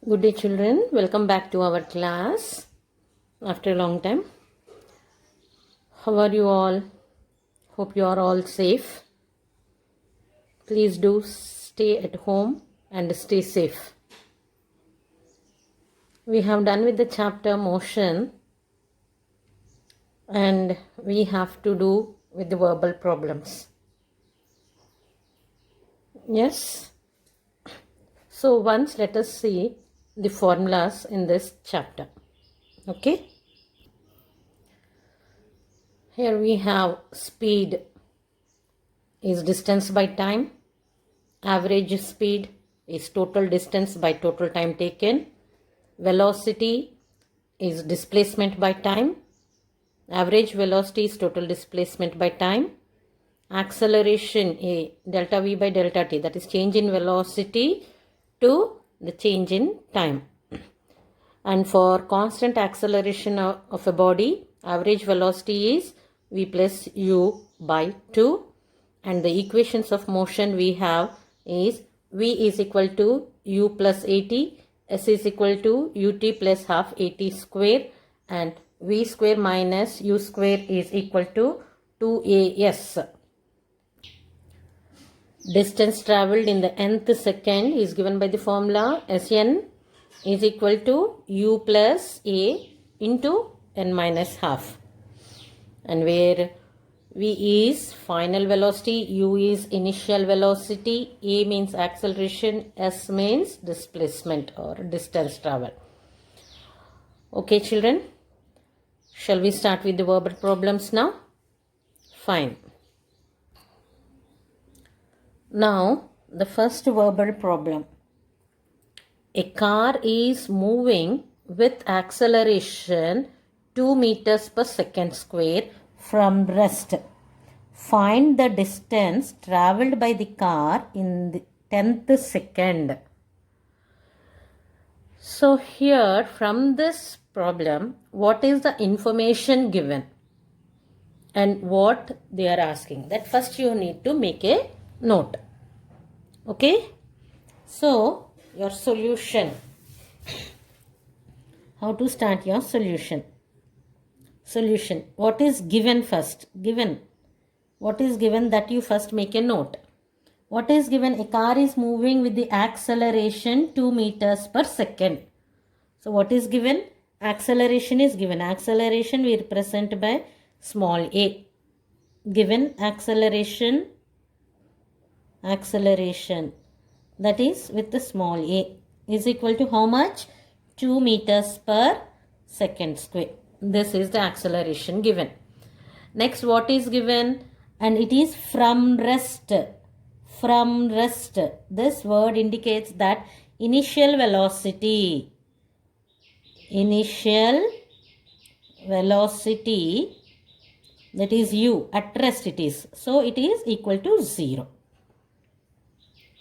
Good day, children. Welcome back to our class after a long time. How are you all? Hope you are all safe. Please do stay at home and stay safe. We have done with the chapter motion and we have to do with the verbal problems. Yes? So once let us see the formulas in this chapter. Okay? Here we have speed is distance by time. Average speed is total distance by total time taken. Velocity is displacement by time. Average velocity is total displacement by time. Acceleration A, delta V by delta T, that is change in velocity to the change in time. And for constant acceleration of a body, average velocity is V plus U by 2. And the equations of motion we have is V is equal to U plus AT, S is equal to UT plus half AT square, and V square minus U square is equal to 2AS. Distance travelled in the nth second is given by the formula Sn is equal to U plus A into n minus half. And where V is final velocity, U is initial velocity, A means acceleration, S means displacement or distance travel. Okay, children, shall we start with the verbal problems now? Fine. Now, the first verbal problem. A car is moving with acceleration 2 meters per second square from rest. Find the distance travelled by the car in the 10th second. So here from this problem, what is the information given and what they are asking? That first you need to make a note. Okay? So your solution. How to start your solution? Solution. What is given first? Given. What is given, that you first make a note. What is given? A car is moving with the acceleration 2 meters per second. So what is given? Acceleration is given. Acceleration we represent by small a. Given acceleration that is with the small a is equal to how much? 2 meters per second square. This is the acceleration given. Next, what is given? And it is from rest. From rest. This word indicates that initial velocity that is U, at rest it is. So it is equal to 0.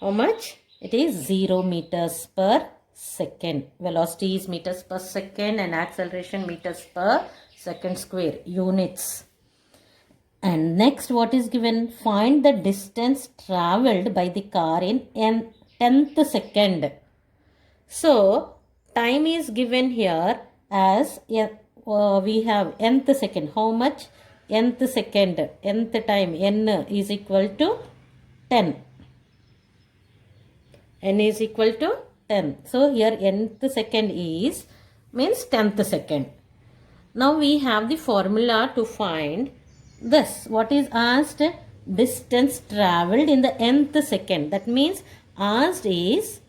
How much? It is 0 meters per second. Velocity is meters per second and acceleration meters per second square, units. And next, what is given? Find the distance travelled by the car in 10th second. So time is given here as we have nth second. How much? Nth second, nth time, n is equal to 10. N is equal to 10. So here nth second is means 10th second. Now we have the formula to find this. What is asked? Distance travelled in the nth second. That means asked is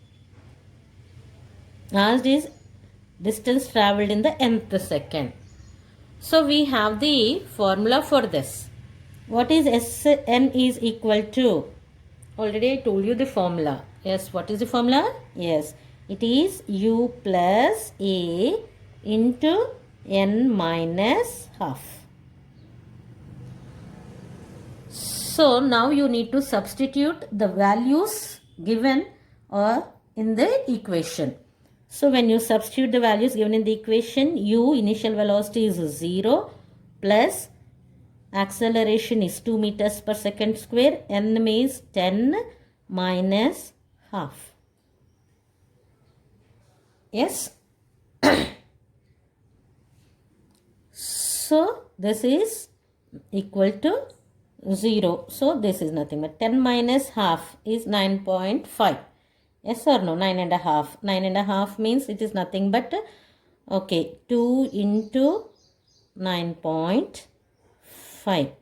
distance travelled in the nth second. So we have the formula for this. What is Sn is equal to? Already I told you the formula. Yes, what is the formula? Yes, it is U plus A into n minus half. So now you need to substitute the values given in the equation. So when you substitute the values given in the equation, U initial velocity is 0 plus acceleration is 2 meters per second square, n means 10 minus half. Yes. So this is equal to 0. So this is nothing but 10 minus half is 9.5. Yes or no? 9.5. 9.5 means it is nothing but, okay, 2 into 9.5.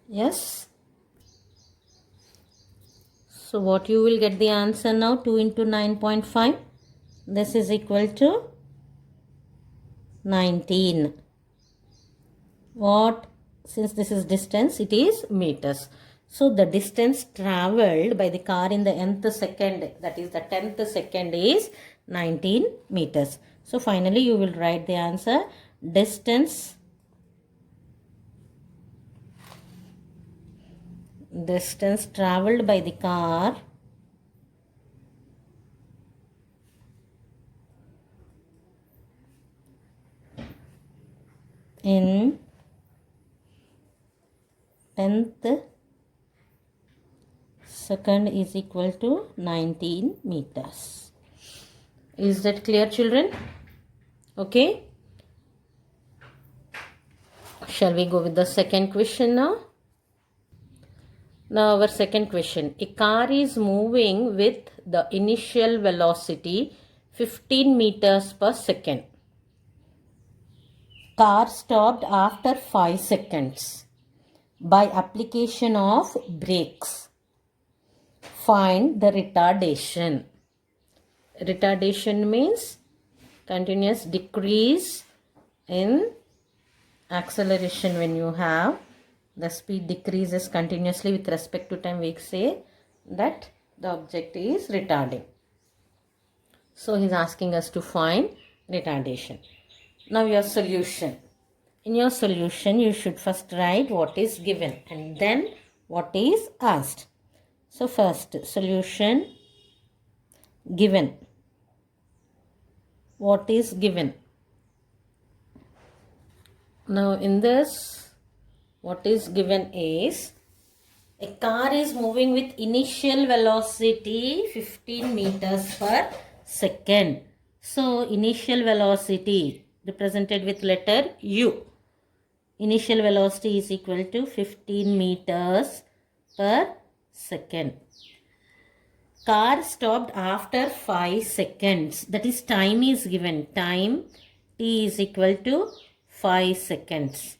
Yes. So what you will get the answer now? 2 into 9.5. This is equal to 19. What? Since this is distance, it is meters. So the distance traveled by the car in the nth second, that is the 10th second, is 19 meters. So finally you will write the answer. Distance traveled by the car in 10th second is equal to 19 meters. Is that clear, children? Okay. Shall we go with the second question now? Now our second question. A car is moving with the initial velocity 15 meters per second. Car stopped after 5 seconds by application of brakes. Find the retardation. Retardation means continuous decrease in acceleration. When you have the speed decreases continuously with respect to time, we say that the object is retarding. So he is asking us to find retardation. Now your solution. In your solution, you should first write what is given and then what is asked. So first, solution given. What is given? Now in this, what is given is a car is moving with initial velocity 15 meters per second. So initial velocity represented with letter U. Initial velocity is equal to 15 meters per second. Car stopped after 5 seconds. That is, time is given. Time t is equal to 5 seconds.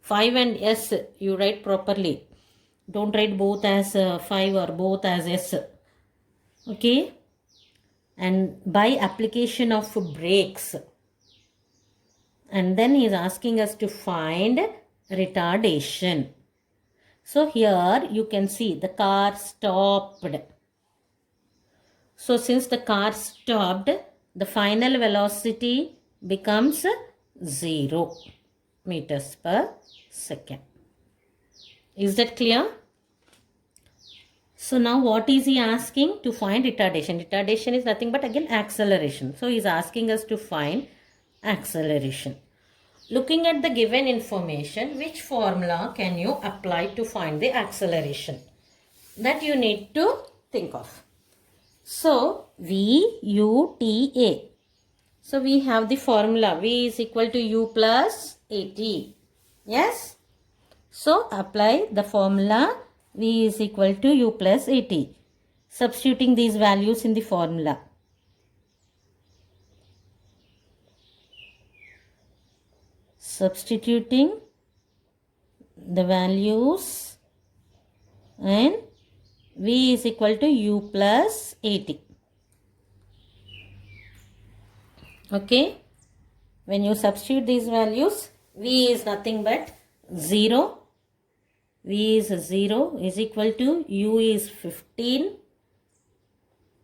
5 and s you write properly. Don't write both as 5 or both as s. Okay. And by application of brakes. And then he is asking us to find retardation. So here you can see the car stopped. So since the car stopped, the final velocity becomes 0 meters per second. Is that clear? So now what is he asking? To find retardation. Retardation is nothing but again acceleration. So he is asking us to find acceleration. Looking at the given information, which formula can you apply to find the acceleration? That you need to think of. So VUTA. So we have the formula. V is equal to U plus AT. Yes? So apply the formula. V is equal to U plus AT. Substituting these values in the formula. Substituting the values, and V is equal to U plus AT. Okay. When you substitute these values, V is nothing but 0. V is 0 is equal to U is 15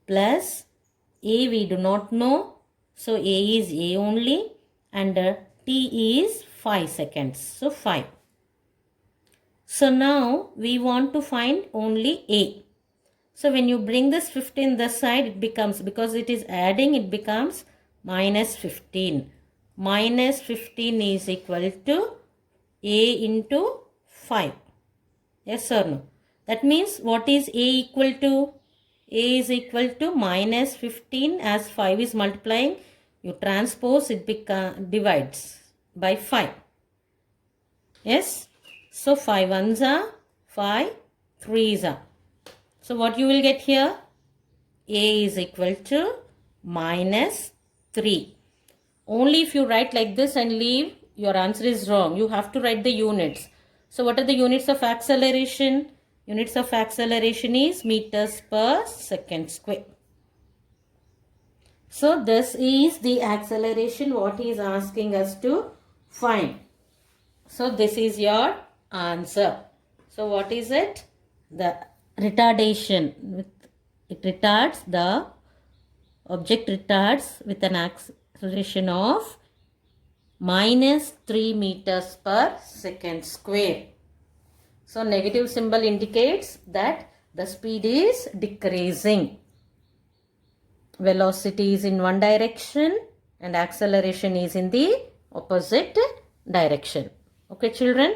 plus A we do not know. So A is A only, and T is 5 seconds. So 5. So now we want to find only A. So when you bring this 15 this side, it becomes, because it is adding, it becomes minus 15. Minus 15 is equal to A into 5. Yes or no? That means what is A equal to? A is equal to minus 15. As 5 is multiplying, you transpose, it divides by 5. Yes? So 5 ones are 5, 3s are. So what you will get here? A is equal to minus 3. Only if you write like this and leave, your answer is wrong. You have to write the units. So what are the units of acceleration? Units of acceleration is meters per second square. So this is the acceleration what he is asking us to find. So this is your answer. So what is it? The retardation. It retards, the object retards with an acceleration of minus 3 meters per second square. So negative symbol indicates that the speed is decreasing. Velocity is in one direction and acceleration is in the opposite direction. Okay, children?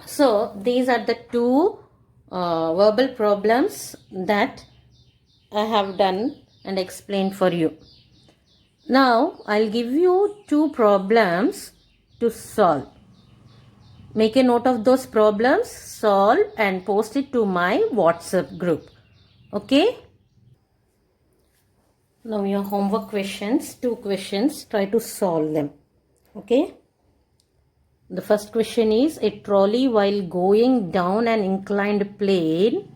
So these are the two verbal problems that I have done and explained for you. Now I'll give you two problems to solve. Make a note of those problems, solve and post it to my WhatsApp group. Okay? Now your homework questions, two questions, try to solve them. Okay? The first question is, a trolley while going down an inclined plane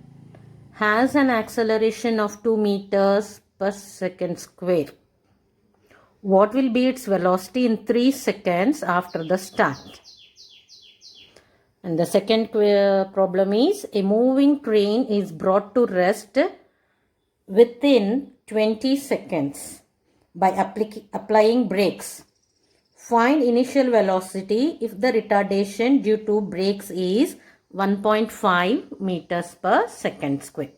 has an acceleration of 2 meters per second square. What will be its velocity in 3 seconds after the start? And the second problem is, a moving train is brought to rest within 20 seconds by applying brakes. Find initial velocity if the retardation due to brakes is 1.5 meters per second square.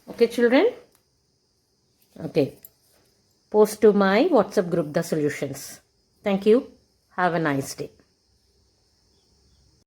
Okay, children? Okay. Post to my WhatsApp group the solutions. Thank you. Have a nice day.